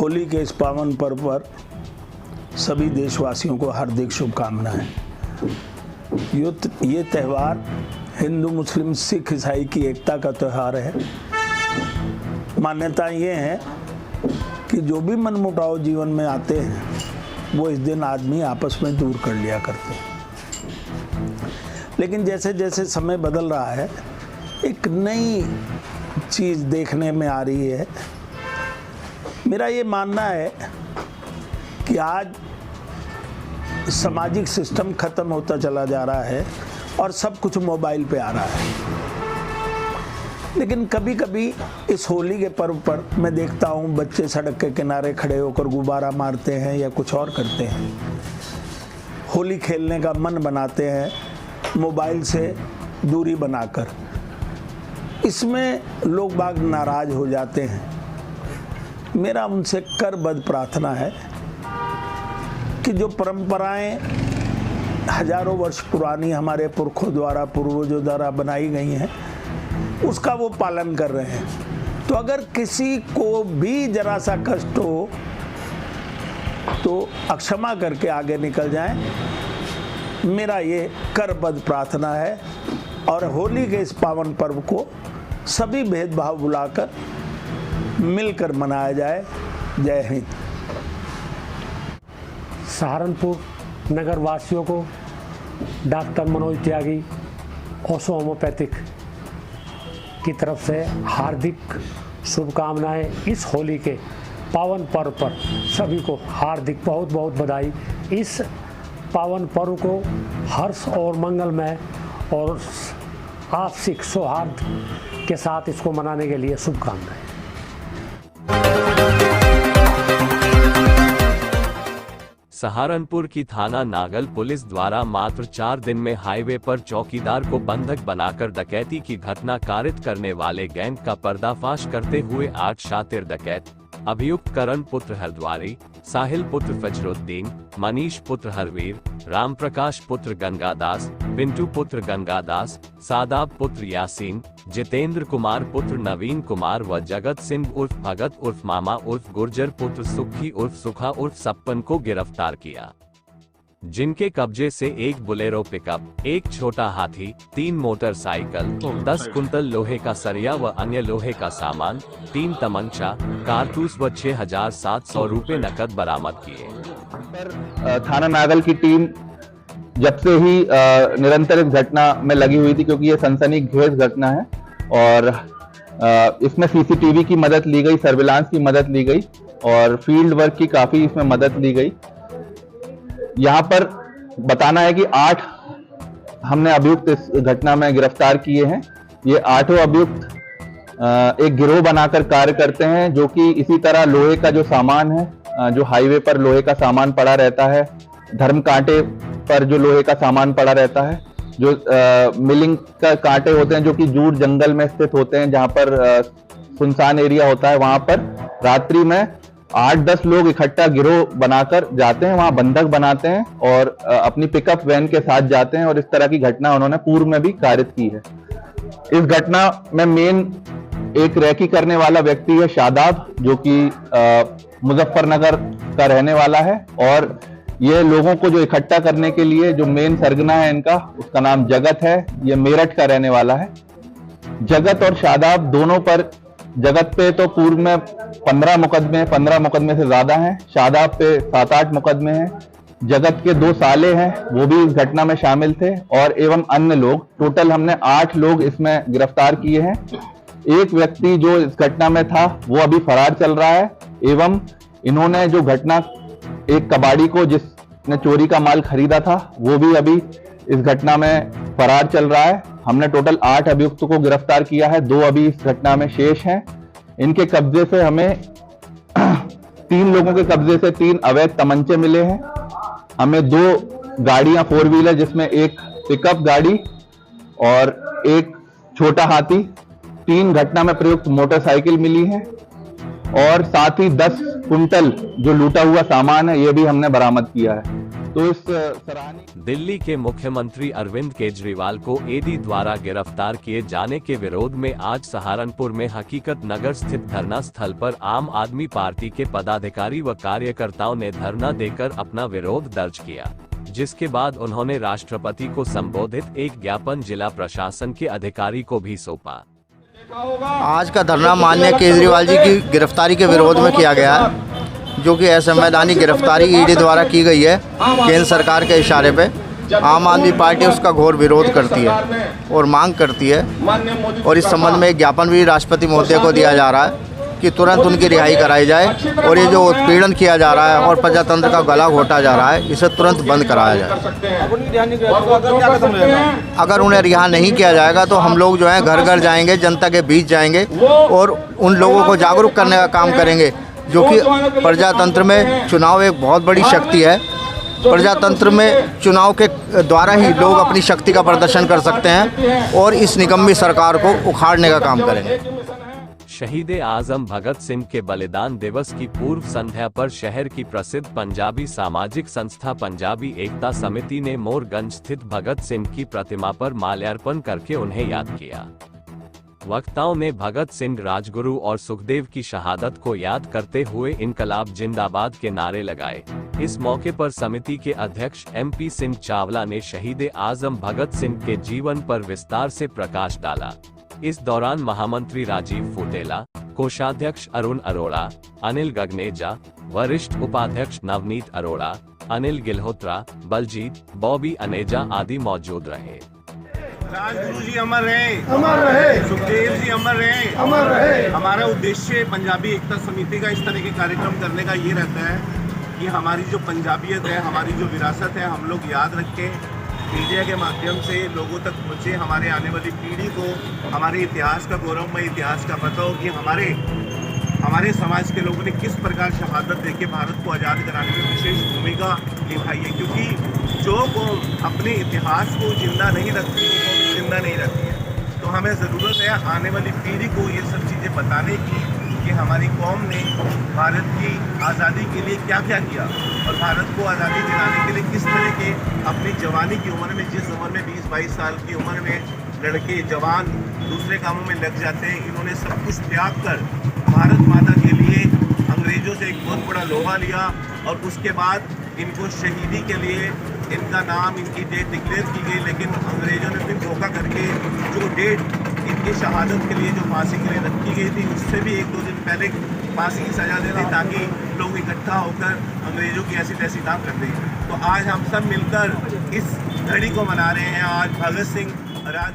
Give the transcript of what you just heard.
होली के इस पावन पर्व पर सभी देशवासियों को हार्दिक शुभकामनाएं। ये त्यौहार हिंदू मुस्लिम सिख ईसाई की एकता का त्यौहार है। मान्यता ये है कि जो भी मनमुटाव जीवन में आते हैं वो इस दिन आदमी आपस में दूर कर लिया करते हैं। लेकिन जैसे जैसे समय बदल रहा है एक नई चीज़ देखने में आ रही है। मेरा ये मानना है कि आज सामाजिक सिस्टम ख़त्म होता चला जा रहा है और सब कुछ मोबाइल पे आ रहा है। लेकिन कभी कभी इस होली के पर्व पर मैं देखता हूँ बच्चे सड़क के किनारे खड़े होकर गुब्बारा मारते हैं या कुछ और करते हैं। होली खेलने का मन बनाते हैं मोबाइल से दूरी बनाकर। इसमें लोग बाग नाराज हो जाते हैं। मेरा उनसे करबद्ध प्रार्थना है कि जो परंपराएं हजारों वर्ष पुरानी हमारे पुरखों द्वारा पूर्वजों द्वारा बनाई गई हैं उसका वो पालन कर रहे हैं, तो अगर किसी को भी जरा सा कष्ट हो तो अक्षमा करके आगे निकल जाएं। मेरा ये करबद्ध प्रार्थना है और होली के इस पावन पर्व को सभी भेदभाव भुलाकर मिलकर मनाया जाए। जय हिंद। सहारनपुर नगर वासियों को डॉक्टर मनोज त्यागी ओशो होम्योपैथिक की तरफ से हार्दिक शुभकामनाएं। इस होली के पावन पर्व पर सभी को हार्दिक बहुत बहुत बधाई। इस पावन पर्व को हर्ष और मंगलमय और आपसी सौहार्द के साथ इसको मनाने के लिए शुभकामनाएं। सहारनपुर की थाना नागल पुलिस द्वारा मात्र 4 दिन में हाईवे पर चौकीदार को बंधक बनाकर डकैती की घटना कारित करने वाले गैंग का पर्दाफाश करते हुए 8 शातिर डकैत अभियुक्त करण पुत्र हरद्वारी, साहिल पुत्र फजरुद्दीन, मनीष पुत्र हरवीर, राम प्रकाश पुत्र गंगादास, पिंटू पुत्र गंगादास, सादाब पुत्र यासीन, जितेंद्र कुमार पुत्र नवीन कुमार व जगत सिंह उर्फ भगत उर्फ मामा उर्फ गुर्जर पुत्र सुखी उर्फ सुखा उर्फ सप्पन को गिरफ्तार किया, जिनके कब्जे से एक बुलेरो पिकअप, एक छोटा हाथी, 3 मोटरसाइकिल, 10 कुंतल लोहे का सरिया व अन्य लोहे का सामान, 3 तमंचा, कारतूस व 6,700 रुपए नकद बरामद किए। थाना नागल की टीम जब से ही निरंतर इस घटना में लगी हुई थी, क्योंकि ये सनसनीखेज घटना है और इसमें सीसीटीवी की मदद ली गई, सर्विलांस की मदद ली गई और फील्ड वर्क की काफी इसमें मदद ली गई। यहाँ पर बताना है कि 8 हमने अभियुक्त इस घटना में गिरफ्तार किए हैं। ये 8 अभियुक्त एक गिरोह बनाकर कार्य करते हैं, जो कि इसी तरह लोहे का जो सामान है, जो हाईवे पर लोहे का सामान पड़ा रहता है, धर्म कांटे पर जो लोहे का सामान पड़ा रहता है, जो मिलिंग का कांटे होते हैं जो कि जूड़ जंगल में स्थित होते हैं, जहां पर सुनसान एरिया होता है, वहां पर रात्रि में 8-10 लोग इकट्ठा गिरोह बनाकर जाते हैं, वहां बंधक बनाते हैं और अपनी पिकअप वैन के साथ जाते हैं और इस तरह की घटना उन्होंने पूर्व में भी कारित की है। इस घटना में मेन एक रैकी करने वाला व्यक्ति है शादाब, जो कि मुजफ्फरनगर का रहने वाला है और ये लोगों को जो इकट्ठा करने के लिए जो मेन सरगना है इनका, उसका नाम जगत है, ये मेरठ का रहने वाला है। जगत और शादाब दोनों पर, जगत पे तो पूर्व में 15 मुकदमे से ज्यादा हैं, शादाब पे 7-8 मुकदमे हैं। जगत के 2 साले हैं, वो भी इस घटना में शामिल थे और एवं अन्य लोग। टोटल हमने 8 लोग इसमें गिरफ्तार किए हैं। एक व्यक्ति जो इस घटना में था वो अभी फरार चल रहा है एवं इन्होंने जो घटना, एक कबाड़ी को जिसने चोरी का माल खरीदा था वो भी अभी इस घटना में फरार चल रहा है। हमने टोटल 8 अभियुक्तों को गिरफ्तार किया है, 2 अभी इस घटना में शेष हैं। इनके कब्जे से हमें 3 लोगों के कब्जे से 3 अवैध तमंचे मिले हैं। हमें 2 गाड़ियां 4 व्हीलर, जिसमें एक पिकअप गाड़ी और एक छोटा हाथी, 3 घटना में प्रयुक्त मोटरसाइकिल मिली है और साथ ही 10 कुंटल जो लूटा हुआ सामान है ये भी हमने बरामद किया है। तो इस सराहनीय दिल्ली के मुख्यमंत्री अरविंद केजरीवाल को ईडी द्वारा गिरफ्तार किए जाने के विरोध में आज सहारनपुर में हकीकत नगर स्थित धरना स्थल पर आम आदमी पार्टी के पदाधिकारी व कार्यकर्ताओं ने धरना देकर अपना विरोध दर्ज किया, जिसके बाद उन्होंने राष्ट्रपति को संबोधित एक ज्ञापन जिला प्रशासन के अधिकारी को भी सौंपा। आज का धरना माननीय केजरीवाल जी की गिरफ्तारी के विरोध में किया गया है, जो कि असंवैधानिक गिरफ्तारी ईडी द्वारा की गई है केंद्र सरकार के इशारे पे। आम आदमी पार्टी उसका घोर विरोध करती है और मांग करती है, और इस संबंध में एक ज्ञापन भी राष्ट्रपति महोदय को दिया जा रहा है कि तुरंत उनकी रिहाई कराई जाए, और ये जो उत्पीड़न किया जा रहा है और प्रजातंत्र का गला घोटा जा रहा है, इसे तुरंत बंद कराया जाए। अगर उन्हें रिहा नहीं किया जाएगा तो हम लोग जो है घर घर जाएंगे, जनता के बीच जाएंगे और उन लोगों को जागरूक करने का काम करेंगे, जो कि प्रजातंत्र में चुनाव एक बहुत बड़ी शक्ति है। प्रजातंत्र में चुनाव के द्वारा ही लोग अपनी शक्ति का प्रदर्शन कर सकते हैं और इस निकम्मी सरकार को उखाड़ने का काम करेंगे। शहीद आजम भगत सिंह के बलिदान दिवस की पूर्व संध्या पर शहर की प्रसिद्ध पंजाबी सामाजिक संस्था पंजाबी एकता समिति ने मोरगंज स्थित भगत सिंह की प्रतिमा पर माल्यार्पण करके उन्हें याद किया। वक्ताओं ने भगत सिंह, राजगुरु और सुखदेव की शहादत को याद करते हुए इनकलाब जिंदाबाद के नारे लगाए। इस मौके पर समिति के अध्यक्ष MP सिंह चावला ने शहीद आजम भगत सिंह के जीवन पर विस्तार से प्रकाश डाला। इस दौरान महामंत्री राजीव फुटेला, कोषाध्यक्ष अरुण अरोड़ा, अनिल गगनेजा, वरिष्ठ उपाध्यक्ष नवनीत अरोड़ा, अनिल गिल्होत्रा, बलजीत, बॉबी अनेजा आदि मौजूद रहे। राजगुरु जी अमर रहे, सुखदेव जी अमर रहे। हमारा उद्देश्य पंजाबी एकता समिति का इस तरह के कार्यक्रम करने का ये रहता है कि हमारी जो पंजाबियत है, हमारी जो विरासत है, हम लोग याद रखें, मीडिया के माध्यम से लोगों तक पहुँचे, हमारे आने वाली पीढ़ी को हमारे इतिहास का, गौरवमय इतिहास का पता हो कि हमारे समाज के लोगों ने किस प्रकार शहादत देके भारत को आज़ाद कराने में विशेष भूमिका निभाई है। क्योंकि जो कौम अपने इतिहास को जिंदा नहीं रखती, वो कौम जिंदा नहीं रहती है। तो हमें ज़रूरत है आने वाली पीढ़ी को ये सब चीज़ें बताने की कि हमारी कौम ने भारत की आज़ादी के लिए क्या क्या किया, और भारत को आज़ादी दिलाने के लिए किस तरह के अपनी जवानी की उम्र में, जिस उम्र में 20-22 साल की उम्र में लड़के जवान दूसरे कामों में लग जाते हैं, इन्होंने सब कुछ त्याग कर भारत माता के लिए अंग्रेज़ों से एक बहुत बड़ा लोहा लिया, और उसके बाद इनको शहीदी के लिए इनका नाम, इनकी डेट डिक्लेयर की गई। लेकिन अंग्रेज़ों ने फिर धोखा करके जो डेट इनकी शहादत के लिए जो फांसी के लिए रखी गई थी, उससे भी 1-2 दिन पहले फांसी की सज़ा दे दी, ताकि लोग इकट्ठा होकर अंग्रेज़ों की ऐसी तैसी ना कर दें। तो आज हम सब मिलकर इस घड़ी को मना रहे हैं। आज भगत सिंह, राज